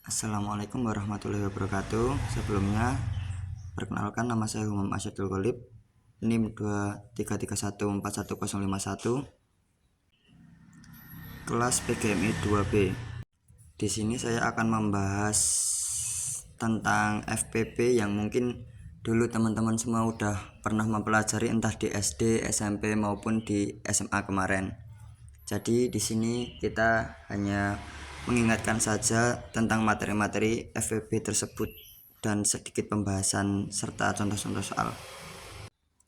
Assalamualaikum warahmatullahi wabarakatuh. Sebelumnya, perkenalkan nama saya Humam Asyadul Ghalib, NIM 2331411051, kelas PGMI 2B. Di sini saya akan membahas tentang FPP yang mungkin dulu teman-teman semua udah pernah mempelajari entah di SD, SMP maupun di SMA kemarin. Jadi di sini kita hanya mengingatkan saja tentang materi-materi FPP tersebut dan sedikit pembahasan serta contoh-contoh soal.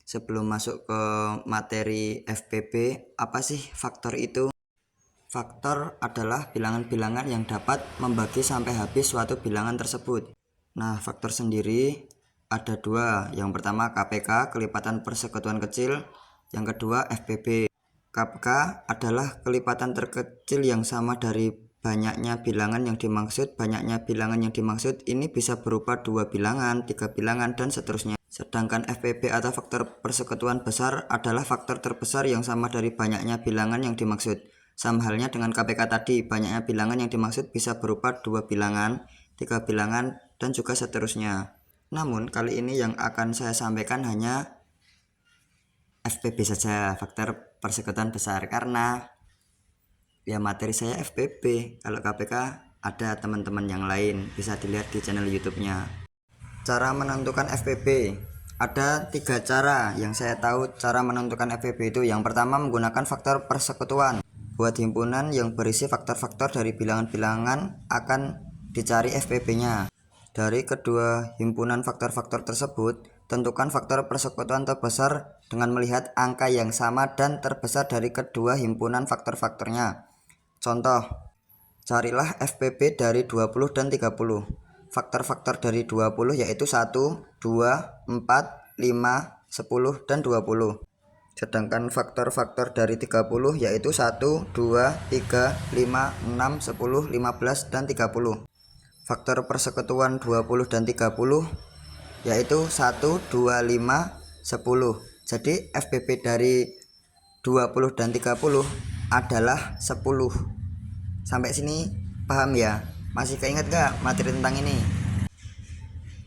Sebelum masuk ke materi FPP, apa sih faktor itu? Faktor adalah bilangan-bilangan yang dapat membagi sampai habis suatu bilangan tersebut. Nah, faktor sendiri ada dua. Yang pertama KPK, kelipatan persekutuan kecil. Yang kedua FPP. KPK adalah kelipatan terkecil yang sama dari banyaknya bilangan yang dimaksud. Banyaknya bilangan yang dimaksud ini bisa berupa 2 bilangan, 3 bilangan, dan seterusnya. Sedangkan FPP atau faktor persekutuan besar adalah faktor terbesar yang sama dari banyaknya bilangan yang dimaksud. Sama halnya dengan KPK tadi, banyaknya bilangan yang dimaksud bisa berupa 2 bilangan, 3 bilangan, dan juga seterusnya. Namun kali ini yang akan saya sampaikan hanya FPP saja, faktor persekutuan besar, karena ya materi saya FPP. Kalau KPK ada teman-teman yang lain, bisa dilihat di channel YouTube-nya. Cara menentukan FPP ada 3 cara yang saya tahu. Cara menentukan FPP itu yang pertama menggunakan faktor persekutuan. Buat himpunan yang berisi faktor-faktor dari bilangan-bilangan akan dicari FPP-nya. Dari kedua himpunan faktor-faktor tersebut, tentukan faktor persekutuan terbesar dengan melihat angka yang sama dan terbesar dari kedua himpunan faktor-faktornya. Contoh, carilah FPP dari 20 dan 30. Faktor-faktor dari 20 yaitu 1, 2, 4, 5, 10, dan 20. Sedangkan faktor-faktor dari 30 yaitu 1, 2, 3, 5, 6, 10, 15, dan 30. Faktor persekutuan 20 dan 30 yaitu 1, 2, 5, 10. Jadi FPP dari 20 dan 30 adalah 10. Sampai sini paham ya? Masih keinget gak materi tentang ini?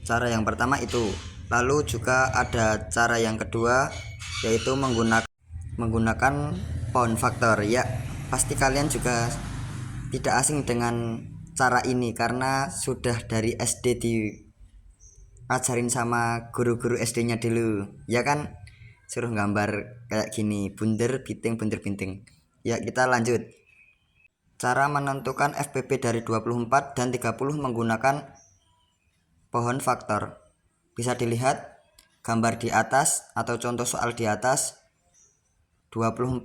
Cara yang pertama itu. Lalu juga ada cara yang kedua, yaitu menggunakan pound factor. Ya, pasti kalian juga tidak asing dengan cara ini karena sudah dari SD diajarin sama guru-guru SD-nya dulu, ya kan? Suruh gambar kayak gini, bunder binting. Ya, kita lanjut. Cara menentukan FPP dari 24 dan 30 menggunakan pohon faktor. Bisa dilihat gambar di atas atau contoh soal di atas. 24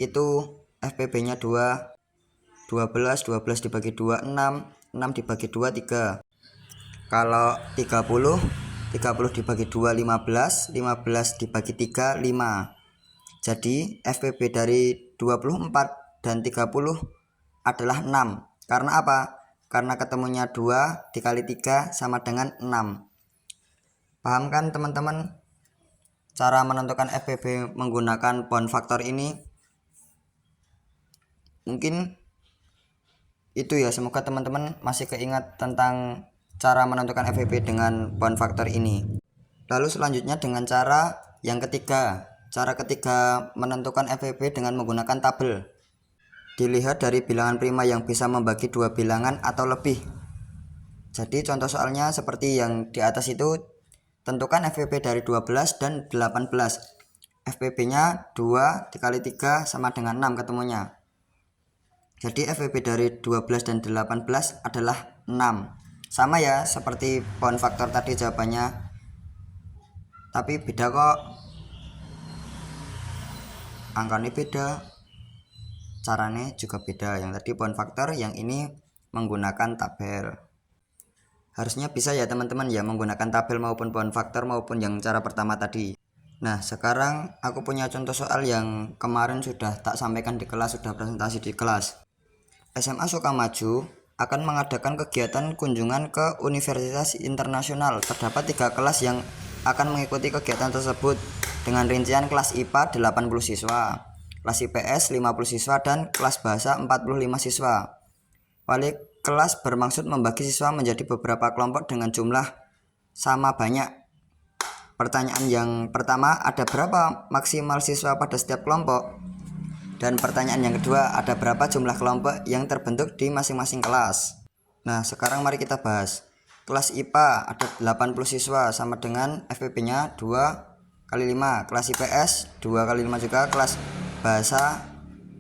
itu FPP-nya 2, 12 dibagi 2 6, 6 dibagi 2 3. Kalau 30 dibagi 2 15, 15 dibagi 3 5. Jadi FPP dari 24 dan 30 adalah 6. Karena apa? Karena ketemunya 2 dikali 3 sama dengan 6. Paham kan teman-teman cara menentukan FPP menggunakan pound factor ini? Mungkin itu ya, semoga teman-teman masih keingat tentang cara menentukan FPP dengan pound factor ini. Lalu selanjutnya dengan cara yang ketiga. Cara ketiga menentukan FPP dengan menggunakan tabel. Dilihat dari bilangan prima yang bisa membagi 2 bilangan atau lebih. Jadi contoh soalnya seperti yang di atas itu, tentukan FPP dari 12 dan 18. FPP-nya 2 dikali 3 sama dengan 6 ketemunya. Jadi FPP dari 12 dan 18 adalah 6. Sama ya seperti pound factor tadi jawabannya. Tapi beda kok. Angkanya beda. Caranya juga beda. Yang tadi pound factor, yang ini menggunakan tabel. Harusnya bisa ya teman-teman ya menggunakan tabel maupun pound factor maupun yang cara pertama tadi. Nah, sekarang aku punya contoh soal yang kemarin sudah tak sampaikan di kelas, sudah presentasi di kelas. SMA Sukamaju akan mengadakan kegiatan kunjungan ke Universitas Internasional. Terdapat 3 kelas yang akan mengikuti kegiatan tersebut dengan rincian kelas IPA 80 siswa, kelas IPS 50 siswa, dan kelas bahasa 45 siswa. kelas bermaksud membagi siswa menjadi beberapa kelompok dengan jumlah sama banyak. Pertanyaan yang pertama, ada berapa maksimal siswa pada setiap kelompok? Dan pertanyaan yang kedua, ada berapa jumlah kelompok yang terbentuk di masing-masing kelas? Nah, sekarang mari kita bahas. Kelas IPA ada 80 siswa sama dengan FPP-nya 2 kali 5. Kelas IPS 2 kali 5 juga. Kelas bahasa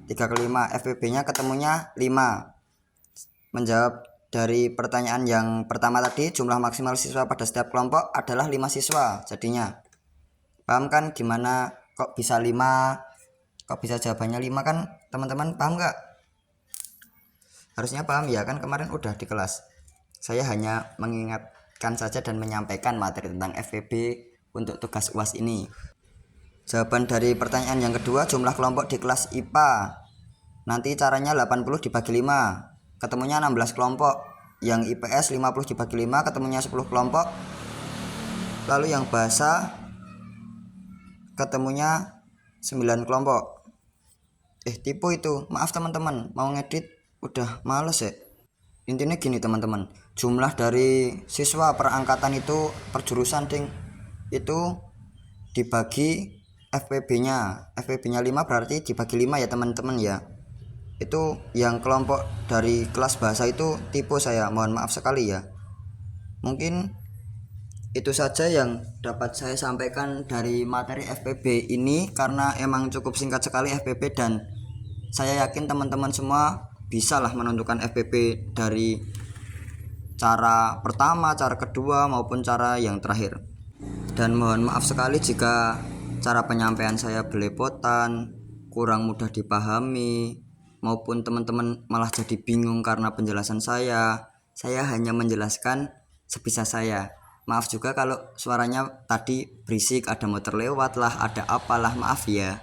3 kali 5. FPP-nya ketemunya 5. Menjawab dari pertanyaan yang pertama tadi, jumlah maksimal siswa pada setiap kelompok adalah 5 siswa jadinya. Paham kan gimana kok bisa 5? Kok bisa jawabannya 5 kan? Teman-teman paham gak? Harusnya paham ya kan, kemarin udah di kelas. Saya hanya mengingatkan saja dan menyampaikan materi tentang FPB untuk tugas UAS ini. Jawaban dari pertanyaan yang kedua, jumlah kelompok di kelas IPA. Nanti caranya 80 dibagi 5. Ketemunya 16 kelompok. Yang IPS 50 dibagi 5 ketemunya 10 kelompok. Lalu yang bahasa ketemunya 9 kelompok. Tipu itu. Maaf teman-teman, mau ngedit udah males ya. Intinya gini teman-teman, jumlah dari siswa per angkatan itu per jurusan ding itu dibagi FPB-nya 5 berarti dibagi 5 ya teman-teman ya. Itu yang kelompok dari kelas bahasa itu tipu saya, mohon maaf sekali ya. Mungkin itu saja yang dapat saya sampaikan dari materi FPB ini, karena emang cukup singkat sekali FPB dan saya yakin teman-teman semua bisalah menentukan FPB dari cara pertama, cara kedua maupun cara yang terakhir. Dan mohon maaf sekali jika cara penyampaian saya belepotan, kurang mudah dipahami, maupun teman-teman malah jadi bingung karena penjelasan saya. Saya hanya menjelaskan sebisa saya. Maaf juga kalau suaranya tadi berisik, ada motor lewat lah, ada apalah, maaf ya.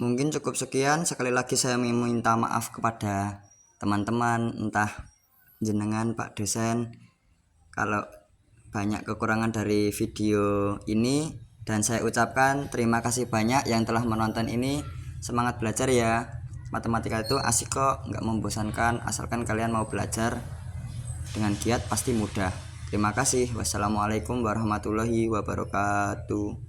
Mungkin cukup sekian. Sekali lagi saya meminta maaf kepada teman-teman, entah jenengan Pak dosen, kalau banyak kekurangan dari video ini. Dan saya ucapkan terima kasih banyak yang telah menonton ini. Semangat belajar ya. Matematika itu asik kok, nggak membosankan, asalkan kalian mau belajar dengan giat pasti mudah. Terima kasih. Wassalamualaikum warahmatullahi wabarakatuh.